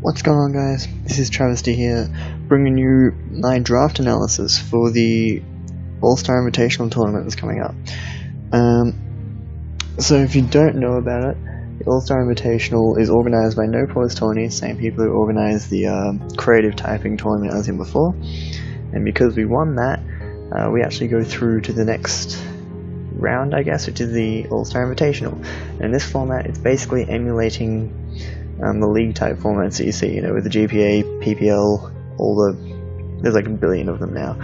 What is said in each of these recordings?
What's going on, guys? This is Travesty here, bringing you my draft analysis for the All-Star Invitational tournament that's coming up. So if you don't know about it, the All-Star Invitational is organised by NoPauseTourneys, same people who organised the creative typing tournament I was in before, and because we won that, we actually go through to the next round, I guess, which is the All-Star Invitational. And in this format, it's basically emulating the league type formats that you see, you know, with the GPA, PPL, there's like a billion of them now.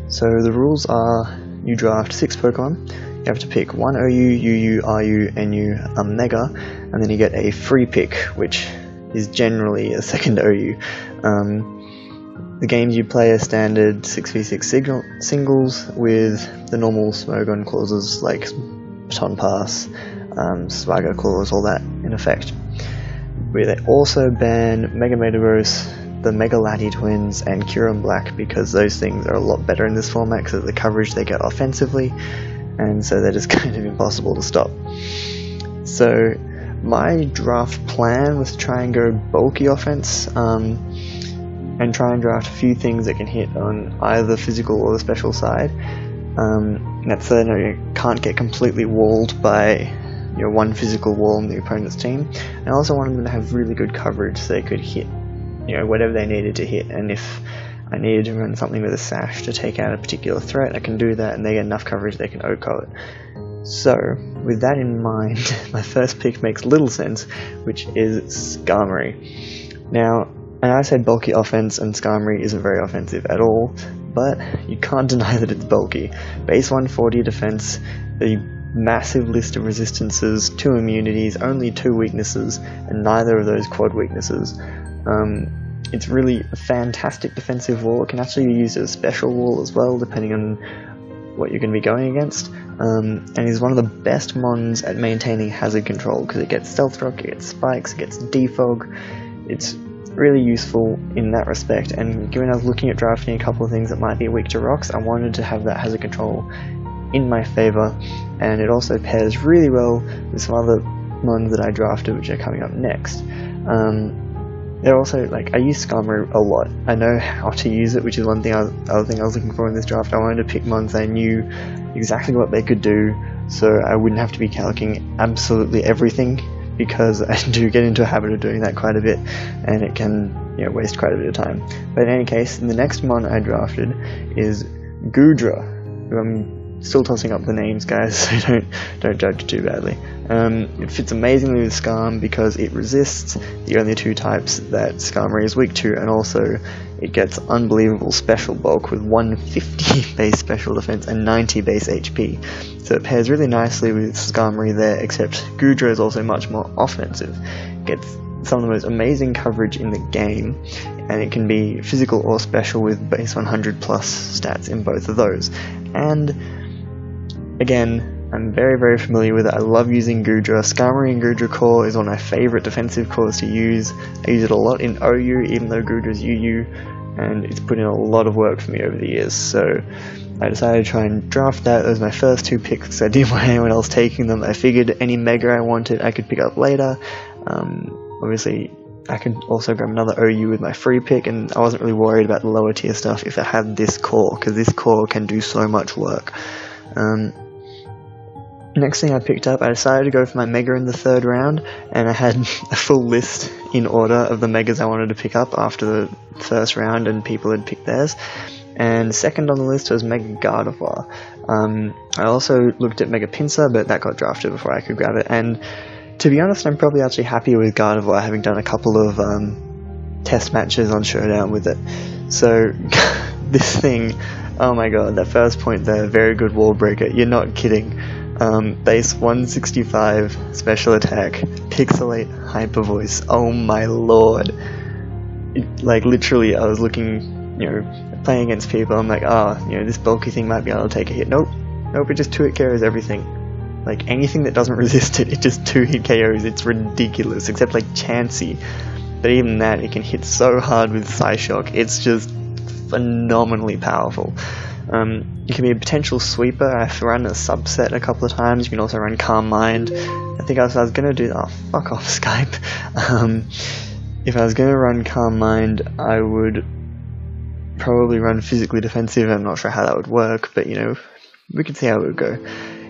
So the rules are, you draft 6 Pokemon, you have to pick 1 OU, UU, RU, NU, Mega, and then you get a free pick, which is generally a second OU. The games you play are standard 6v6 singles with the normal Smogon clauses like Baton Pass, Swagger clause, all that in effect. They also ban Mega Metagross, the Mega Lati Twins, and Kyurem Black because those things are a lot better in this format because of the coverage they get offensively, and so they're just kind of impossible to stop. So my draft plan was to try and go bulky offense, and try and draft a few things that can hit on either the physical or the special side. That's so you can't get completely walled by one physical wall in the opponent's team. And I also wanted them to have really good coverage so they could hit whatever they needed to hit, and if I needed to run something with a sash to take out a particular threat, I can do that and they get enough coverage they can OHKO it. So with that in mind, my first pick makes little sense, which is Gammarii. Now, and I said bulky offense, and Gammarii isn't very offensive at all, but you can't deny that it's bulky. Base 140 defense, a massive list of resistances, 2 immunities, only 2 weaknesses, and neither of those quad weaknesses. It's really a fantastic defensive wall. It can actually be used as a special wall as well, depending on what you're going to be going against. And is one of the best mons at maintaining hazard control, because it gets Stealth Rock, it gets Spikes, it gets Defog. It's really useful in that respect, and given I was looking at drafting a couple of things that might be weak to rocks, I wanted to have that hazard control in my favour, and it also pairs really well with some other mons that I drafted which are coming up next. They're also, I use Gammarii a lot. I know how to use it, which is other thing I was looking for in this draft. I wanted to pick mons I knew exactly what they could do, so I wouldn't have to be calculating absolutely everything, because I do get into a habit of doing that quite a bit, and it can waste quite a bit of time. But in any case, the next mon I drafted is Goodra, who I'm still tossing up the names, guys, so don't judge too badly. It fits amazingly with Skarm because it resists the only 2 types that Gammarii is weak to, and also it gets unbelievable special bulk with 150 base special defense and 90 base HP. So it pairs really nicely with Gammarii there, except Goodra is also much more offensive. It gets some of the most amazing coverage in the game, and it can be physical or special with base 100 plus stats in both of those. And again, I'm very, very familiar with it. I love using Goodra. Gammarii and Goodra core is one of my favourite defensive cores to use. I use it a lot in OU, even though Goodra is UU, and it's put in a lot of work for me over the years. So I decided to try and draft that. Those were my first 2 picks. I didn't want anyone else taking them. I figured any Mega I wanted I could pick up later. Obviously, I could also grab another OU with my free pick, and I wasn't really worried about the lower tier stuff if it had this core, because this core can do so much work. Next thing I picked up, I decided to go for my Mega in the 3rd round, and I had a full list in order of the Megas I wanted to pick up after the 1st round and people had picked theirs. And second on the list was Mega Gardevoir. I also looked at Mega Pinsir, but that got drafted before I could grab it, and to be honest, I'm probably actually happier with Gardevoir, having done a couple of test matches on Showdown with it. So this thing, oh my god, that first point there, very good wall breaker, you're not kidding. Base 165, special attack, pixelate, hyper voice, oh my lord. Literally, I was looking, playing against people, I'm like, this bulky thing might be able to take a hit. Nope, it just 2-hit KOs everything. Anything that doesn't resist it, it just 2-hit KOs, it's ridiculous, except Chansey. But even that, it can hit so hard with Psyshock, it's just phenomenally powerful. You can be a potential sweeper. I've run a subset a couple of times. You can also run Calm Mind, I think I was gonna do, oh fuck off Skype. If I was gonna run Calm Mind, I would probably run physically defensive. I'm not sure how that would work, but you know, we could see how it would go.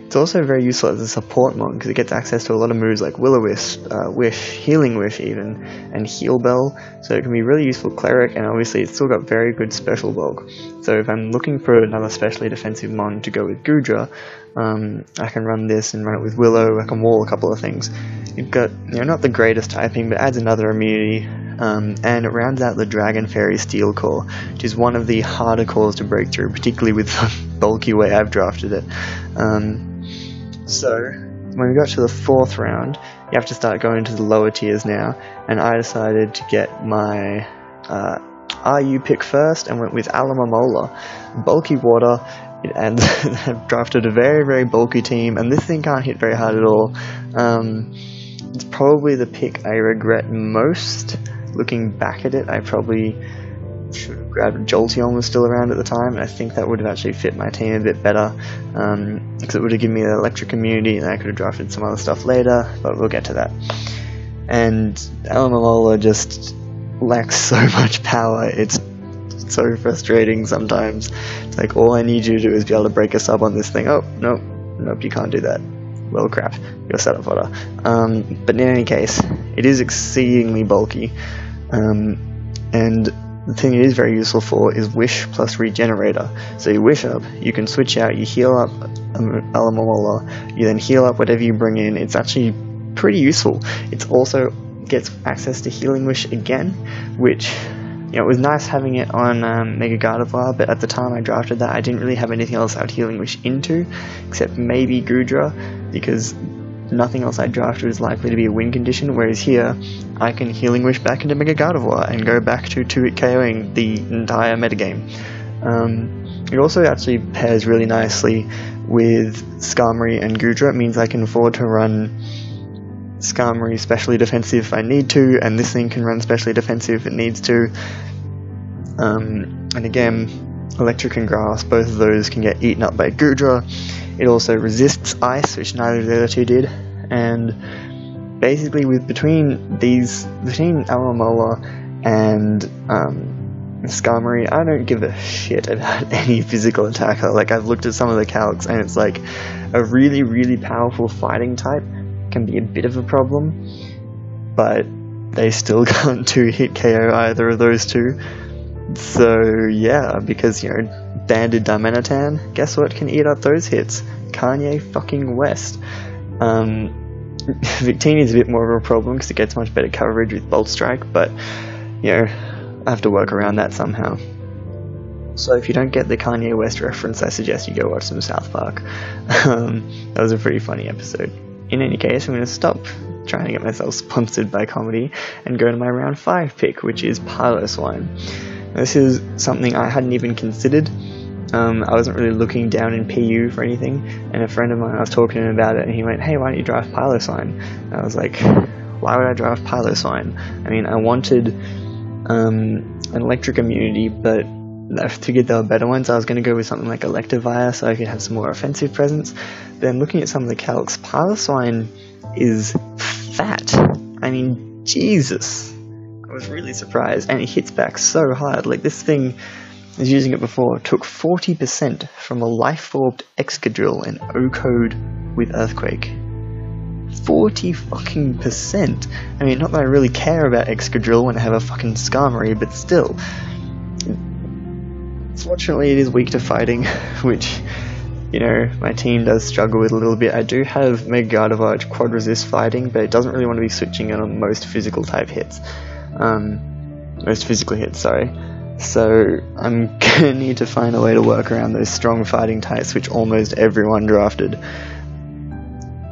It's also very useful as a support mon because it gets access to a lot of moves like Will-O-Wisp, Wish, Healing Wish even, and Heal Bell, so it can be really useful cleric, and obviously it's still got very good special bulk. So if I'm looking for another specially defensive mon to go with Goodra, I can run this and run it with Willow. I can wall a couple of things. You've got, you know, not the greatest typing, but adds another immunity, and it rounds out the Dragon Fairy Steel Core, which is one of the harder cores to break through, particularly with the bulky way I've drafted it. So, when we got to the 4th round, you have to start going to the lower tiers now, and I decided to get my RU pick first and went with Alomomola. Bulky water, it adds, I've drafted a very, very bulky team, and this thing can't hit very hard at all. It's probably the pick I regret most. Looking back at it, I probably should have grabbed Jolteon was still around at the time, and I think that would have actually fit my team a bit better, because it would have given me the electric immunity, and I could have drafted some other stuff later, but we'll get to that. And Alomomola just lacks so much power, it's so frustrating sometimes. It's like, all I need you to do is be able to break a sub on this thing. Oh, nope, you can't do that. Well, crap, you're set up fodder. But in any case, it is exceedingly bulky, and the thing it is very useful for is Wish plus Regenerator. So you Wish up, you can switch out, you heal up Alomomola, you then heal up whatever you bring in. It's actually pretty useful. It also gets access to Healing Wish again, which, you know, it was nice having it on Mega Gardevoir, but at the time I drafted that, I didn't really have anything else I would Healing Wish into, except maybe Goodra, because nothing else I drafted is likely to be a win condition, whereas here, I can Healing Wish back into Mega Gardevoir and go back to 2-hit KOing the entire metagame. It also actually pairs really nicely with Skarmory and Goodra. It means I can afford to run Skarmory specially defensive if I need to, and this thing can run specially defensive if it needs to. And again, Electric and Grass, both of those can get eaten up by Goodra. It also resists Ice, which neither of the other two did, and basically between Alomomola and Skarmory, I don't give a shit about any physical attacker. Like, I've looked at some of the calcs, and it's like a really, really powerful fighting type can be a bit of a problem, but they still can't 2-hit KO either of those two. So yeah, because, you know, Banded Darmanitan, guess what can eat up those hits? Kanye fucking West. Victini's a bit more of a problem because it gets much better coverage with Bolt Strike, but, you know, I have to work around that somehow. So if you don't get the Kanye West reference, I suggest you go watch some South Park. That was a pretty funny episode. In any case, I'm going to stop trying to get myself sponsored by comedy and go to my round 5 pick, which is Piloswine. This is something I hadn't even considered. I wasn't really looking down in PU for anything, and a friend of mine, I was talking to him about it, and he went, "Hey, why don't you draft Piloswine?" And I was like, why would I draft Piloswine? I mean, I wanted an electric immunity, but I figured there were better ones. I was going to go with something like Electivire so I could have some more offensive presence. Then looking at some of the calcs, Piloswine is fat. I mean, Jesus. I was really surprised, and it hits back so hard. Like, this thing, I was using it before, took 40% from a life-orbed Excadrill and O-Code with Earthquake. 40 fucking %. I mean, not that I really care about Excadrill when I have a fucking Skarmory, but still. Fortunately, it is weak to fighting, which, you know, my team does struggle with a little bit. I do have Mega Gardevoir, which quad resist fighting, but it doesn't really want to be switching it on most physical type hits. Most physical hits, sorry. So I'm gonna need to find a way to work around those strong fighting types, which almost everyone drafted,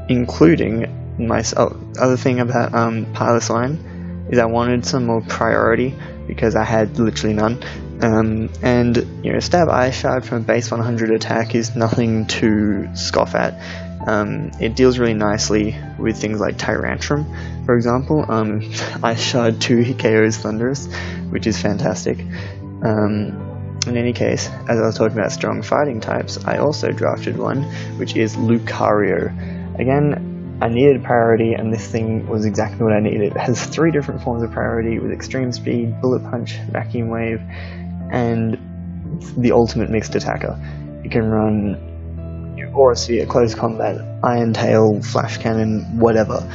including myself. Other thing about Piloswine is I wanted some more priority because I had literally none. And, you know, Stab Ice Shard from a base 100 attack is nothing to scoff at. It deals really nicely with things like Tyrantrum, for example. Ice Shard 2 KOs Thundurus, which is fantastic. In any case, as I was talking about strong fighting types, I also drafted one, which is Lucario. Again, I needed priority, and this thing was exactly what I needed. It has 3 different forms of priority with extreme speed, bullet punch, vacuum wave, and it's the ultimate mixed attacker. You can run Aura Sphere, close combat, Iron Tail, flash cannon, whatever.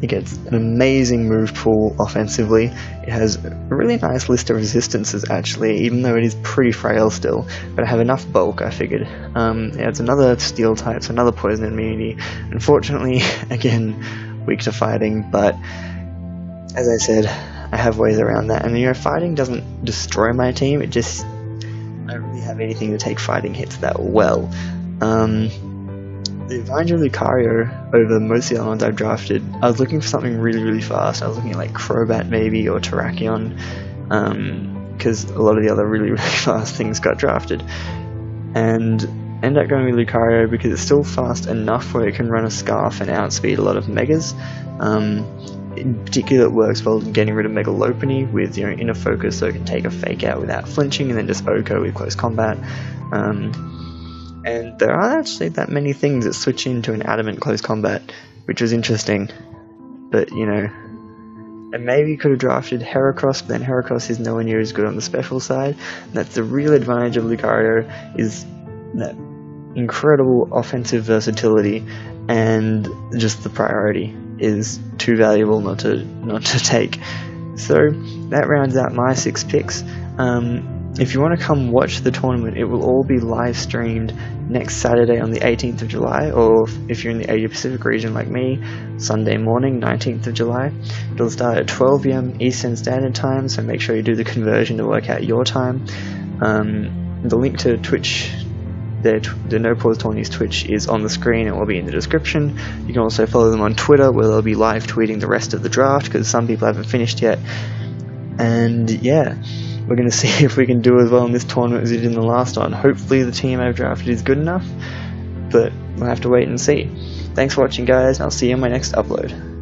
It gets an amazing move pool offensively. It has a really nice list of resistances actually, even though it is pretty frail still, but I have enough bulk, I figured. It adds another steel type, so another poison immunity. Unfortunately, again, weak to fighting, but as I said, I have ways around that. And fighting doesn't destroy my team, it just, I don't really have anything to take fighting hits that well. The advantage of Lucario over most of the other ones I've drafted, I was looking for something really fast. I was looking at like Crobat maybe, or Terrakion, because a lot of the other really fast things got drafted. And ended up going with Lucario because it's still fast enough where it can run a Scarf and outspeed a lot of Megas. In particular, it works well in getting rid of Mega Lopunny with inner focus, so it can take a fake out without flinching, and then just Oko with close combat. And there aren't actually that many things that switch into an adamant close combat, which was interesting. But and maybe you could have drafted Heracross, but then Heracross is nowhere near as good on the special side. And that's the real advantage of Lucario, is that incredible offensive versatility, and just the priority is too valuable not to take. So that rounds out my 6 picks. If you want to come watch the tournament, it will all be live streamed next Saturday on the 18th of July, or if you're in the Asia Pacific region like me, Sunday morning, 19th of July. It'll start at 12 PM Eastern Standard Time, so make sure you do the conversion to work out your time. The link to Twitch, the NoPauseTourneys Twitch, is on the screen and will be in the description. You can also follow them on Twitter, where they'll be live tweeting the rest of the draft, because some people haven't finished yet. And yeah, we're going to see if we can do as well in this tournament as we did in the last one. Hopefully the team I've drafted is good enough, but we'll have to wait and see. Thanks for watching, guys, and I'll see you in my next upload.